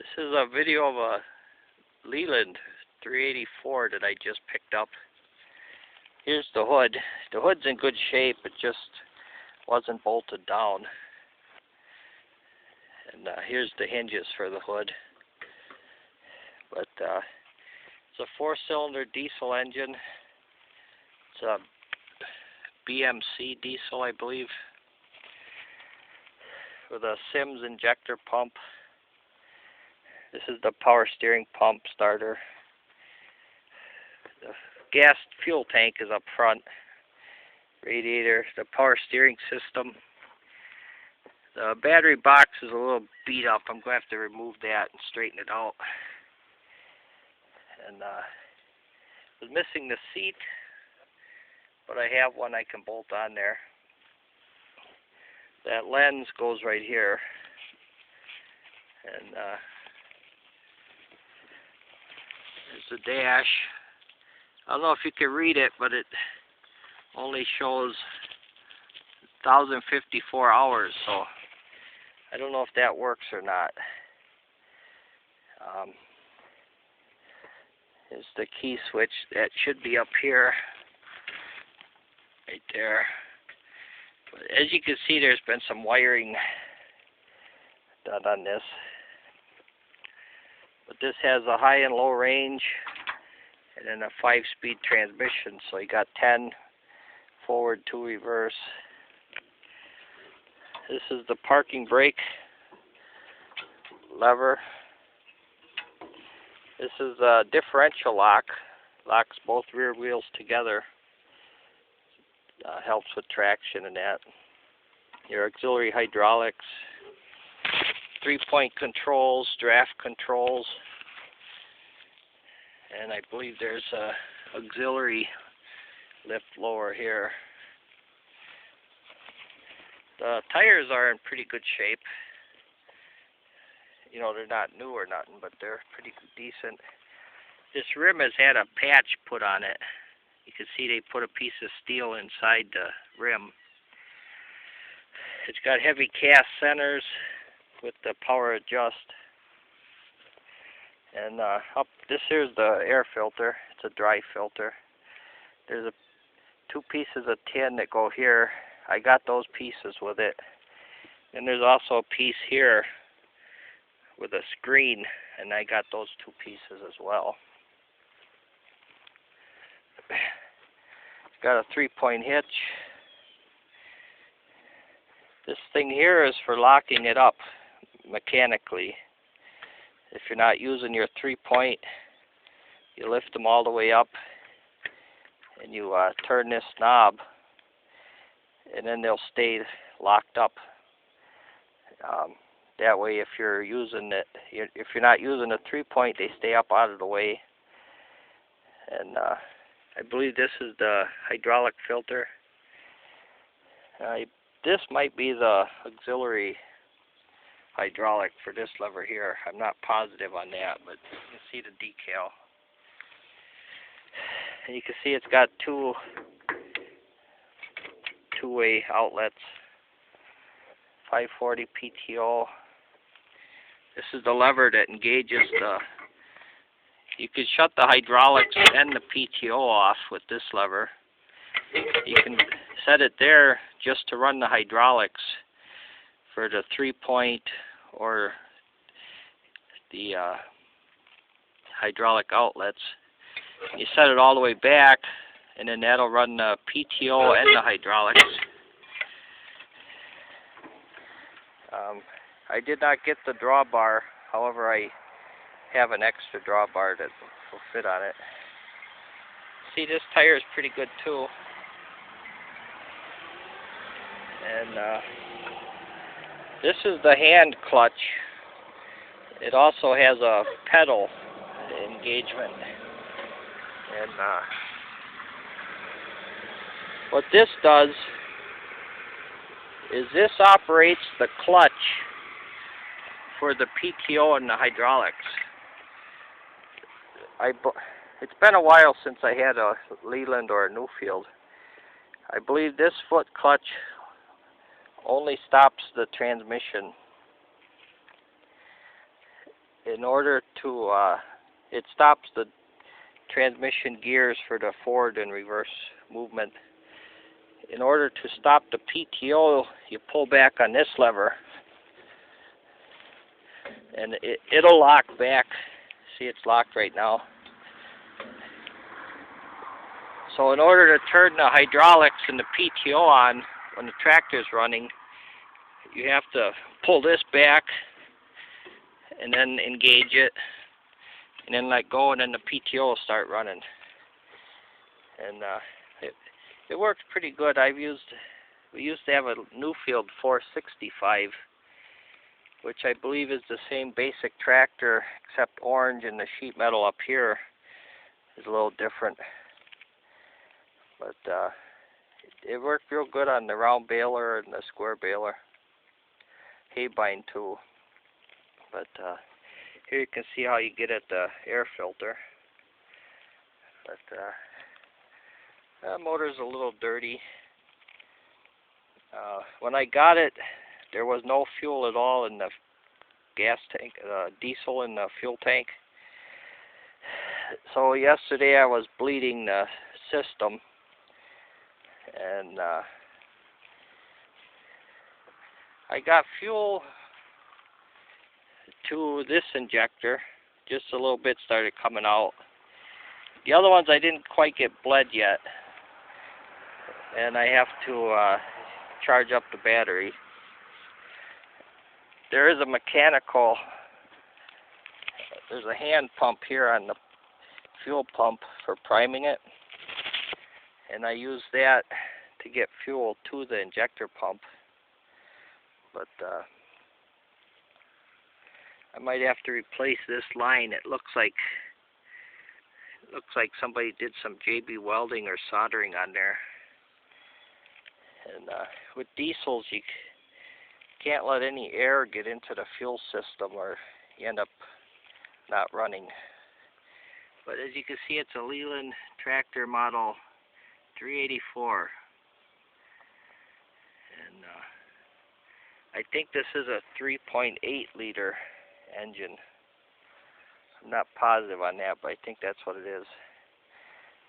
This is a video of a Leyland 384 that I just picked up. Here's the hood. The hood's in good shape, it just wasn't bolted down. And here's the hinges for the hood. But it's a 4-cylinder diesel engine. It's a BMC diesel, I believe, with a Sims injector pump. This is the power steering pump starter. The gas fuel tank is up front. Radiator, the power steering system. The battery box is a little beat up. I'm going to have to remove that and straighten it out. And I was missing the seat, but I have one I can bolt on there. That lens goes right here. And there's the dash. I don't know if you can read it, but it only shows 1,054 hours, so I don't know if that works or not. Here's the key switch. That should be up here, right there. But as you can see, there's been some wiring done on this. But this has a high and low range, and then a 5-speed transmission. So you got 10 forward, 2 reverse. This is the parking brake lever. This is a differential lock. Locks both rear wheels together. Helps with traction and that. Your auxiliary hydraulics. 3-point controls, draft controls. And I believe there's a auxiliary lift lower here. The tires are in pretty good shape. You know, they're not new or nothing, but they're pretty decent. This rim has had a patch put on it. You can see they put a piece of steel inside the rim. It's got heavy cast centers with the power adjust. And up this here's the air filter. It's a dry filter. There's 2 pieces of tin that go here. I got those pieces with it. And there's also a piece here with a screen, and I got those 2 pieces as well. It's got a 3-point hitch. This thing here is for locking it up mechanically. If you're not using your 3-point, you lift them all the way up and you turn this knob, and then they'll stay locked up. That way, if you're using it, if you're not using a 3-point, they stay up out of the way. And I believe this is the hydraulic filter. This might be the auxiliary hydraulic for this lever here. I'm not positive on that, but you can see the decal. And you can see it's got 2 two-way outlets. 540 PTO. This is the lever that engages the... You can shut the hydraulics and the PTO off with this lever. You can set it there just to run the hydraulics for the 3-point or the hydraulic outlets. You set it all the way back, and then that'll run the PTO and the hydraulics. I did not get the drawbar, however I have an extra drawbar that will fit on it. See, this tire is pretty good too. And this is the hand clutch. It also has a pedal engagement. And what this does is this operates the clutch for the PTO and the hydraulics. It's been a while since I had a Leyland or a Nuffield. I believe this foot clutch only stops the transmission. in order to, it stops the transmission gears for the forward and reverse movement. In order to stop the PTO, you pull back on this lever, and it'll lock back. See, it's locked right now. So in order to turn the hydraulics and the PTO on when the tractor's running, you have to pull this back and then engage it, and then let go, and then the PTO will start running. And it works pretty good. We used to have a Nuffield 465, which I believe is the same basic tractor except orange, and the sheet metal up here is a little different. But it worked real good on the round baler and the square baler. Hay bind too. But here you can see how you get at the air filter. But the motor's a little dirty. When I got it, there was no fuel at all in the gas tank, diesel in the fuel tank. So yesterday I was bleeding the system, and I got fuel to this injector. Just a little bit started coming out. The other ones I didn't quite get bled yet, and I have to charge up the battery. There is a mechanical, there's a hand pump here on the fuel pump for priming it, and I use that to get fuel to the injector pump. But I might have to replace this line. It looks like somebody did some JB welding or soldering on there. And with diesels, you can't let any air get into the fuel system, or you end up not running. But as you can see, it's a Leyland tractor model 384. And I think this is a 3.8 liter engine. I'm not positive on that, but I think that's what it is.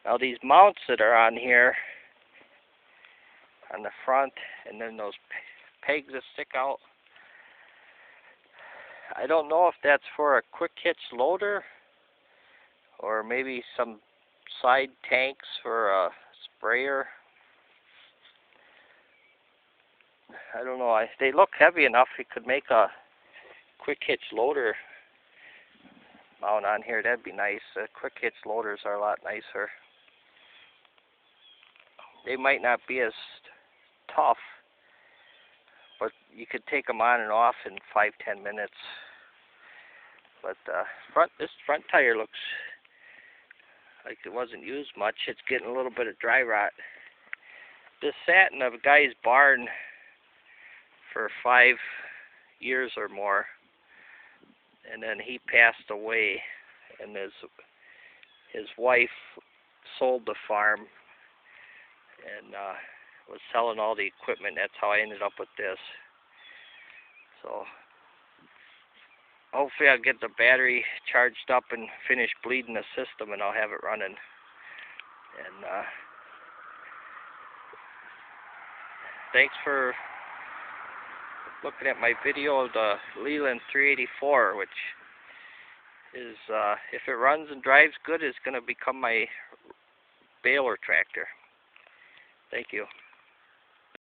Now these mounts that are on here, on the front, and then those pegs that stick out, I don't know if that's for a quick hitch loader, or maybe some side tanks for a sprayer. I don't know. They look heavy enough. You could make a quick hitch loader mount on here. That'd be nice. Quick hitch loaders are a lot nicer. They might not be as tough, but you could take them on and off in 5-10 minutes. But this front tire looks like it wasn't used much. It's getting a little bit of dry rot. This sat in a guy's barn for 5 years or more, and then he passed away, and his wife sold the farm and was selling all the equipment. That's how I ended up with this. So hopefully I'll get the battery charged up and finish bleeding the system, and I'll have it running. And thanks for looking at my video of the Leyland 384, which is, if it runs and drives good, is going to become my baler tractor. Thank you.